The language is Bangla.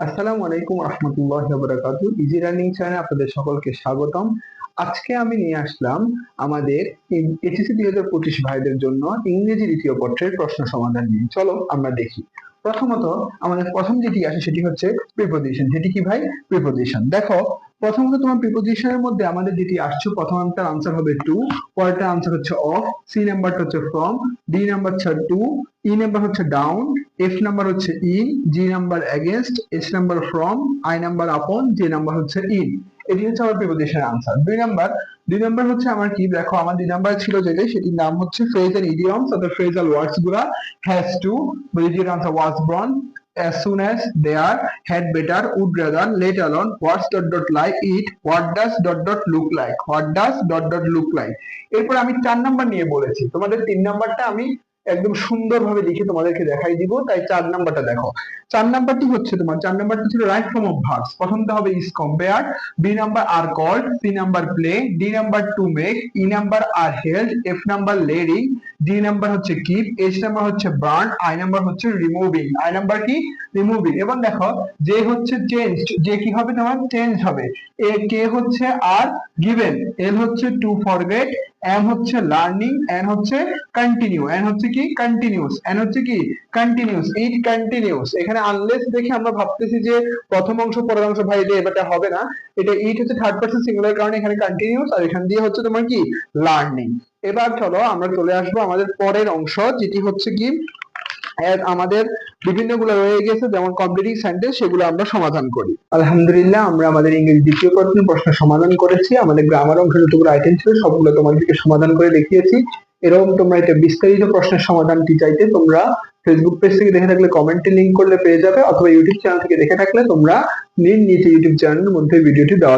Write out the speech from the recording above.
আসসালামু আলাইকুম রহমতুল্লাহ বারাকাতু। ইজি লার্নিং চ্যানেলে আপনাদের সকলকে স্বাগতম। আজকে আমি নিয়ে আসলাম আমাদের এইচএসসি 2025 ভাইদের জন্য ইংরেজি দ্বিতীয় পত্রের প্রশ্ন সমাধান নিয়ে। চলো আমরা দেখি। প্রথমত আমাদের প্রথম যেটি আসে সেটি হচ্ছে প্রিপোজিশন। যেটি কি ভাই? প্রিপোজিশন। দেখো, প্রথমত তোমার প্রিপোজিশনের মধ্যে আমাদের যেটি আসছে, প্রথমটার আনসার হবে টু, পরেরটার আনসার হচ্ছে অফ, সি নাম্বারটা হচ্ছে ফ্রম, ডি নাম্বার হচ্ছে টু, ই নাম্বার হচ্ছে ডাউন, এফ নাম্বার হচ্ছে in, G number against, S number from, I number আপন, জে নাম্বার হচ্ছে ইন। এটি হচ্ছে আমার প্রিপোজিশনের আনসার। দুই নাম্বার হচ্ছে আমার কি, দেখো আমার 2 নাম্বার ছিল যেটা, সেটির নাম হচ্ছে ফ্রেজাল ইডিয়মস অর্থাৎ ফ্রেজাল ওয়ার্ডস গুলা। হ্যাজ টু, যেটির answer was born, as soon as, there, had better, would rather, let alone, what's dot dot like it, what does dot dot look like, what does dot dot look like। এরপর আমি 4 নাম্বার নিয়ে বলেছি, তোমাদের 3 নাম্বারটা আমি একদম সুন্দরভাবে লিখে তোমাদেরকে দেখাই দিব, তাই 4 নাম্বারটা দেখো। 4 নাম্বারটি হচ্ছে তোমার, 4 নাম্বারটি ছিল রাইট ফর্ম অফ ভার্বস। প্রথমটা হবে is compared, B number are called, C number play, D number to make, E number are held, F number leading, G number হচ্ছে কিপ, এইচ নাম্বার হচ্ছে বার্ন, আই নাম্বার হচ্ছে রিমুভিং। আই নাম্বার কি? রিমুভিং। এবং দেখো, যে হচ্ছে চেঞ্জ, যে কি হবে তোমার? চেঞ্জ হবে। এ কে হচ্ছে আর গিভেন, এল হচ্ছে টু ফরগেট, এম হচ্ছে লার্নিং, এন হচ্ছে কন্টিনিউ, এন হচ্ছে কি? কন্টিনিউস, এন হচ্ছে কি? কন্টিনিউস, ইট কন্টিনিউস। এখানে আনলেস দেখে আমরা ভাবতেছি যে প্রথম অংশ পরের অংশ ভাই এটা এবারটা হবে না, এটা ইট হচ্ছে থার্ড পারসন সিঙ্গুলার কারণে এখানে কন্টিনিউস, আর এখান দিয়ে হচ্ছে তোমার কি? লার্নিং। এবার চলো আমরা চলে আসবো আমাদের পরের অংশ, যেটি হচ্ছে কি আমাদের বিভিন্ন গুলো রয়ে গেছে, যেমন কমপ্লিটিং সেন্টেন্স, সেগুলো আমরা সমাধান করি। আলহামদুলিল্লাহ, আমরা আমাদের ইংরেজি দ্বিতীয় পত্রের প্রশ্ন সমাধান করেছি। আমাদের গ্রামার অংশ যতগুলো আইটেম ছিল সবগুলো তোমাদেরকে সমাধান করে দেখিয়েছি। এরকম তোমরা এটা বিস্তারিত প্রশ্নের সমাধানটি চাইতে তোমরা ফেসবুক পেজ থেকে দেখে থাকলে কমেন্টে লিংক করলে পেয়ে যাবে, অথবা ইউটিউব চ্যানেল থেকে দেখে থাকলে তোমরা নিচে ইউটিউব চ্যানেলের মধ্যে ভিডিওটি দেওয়া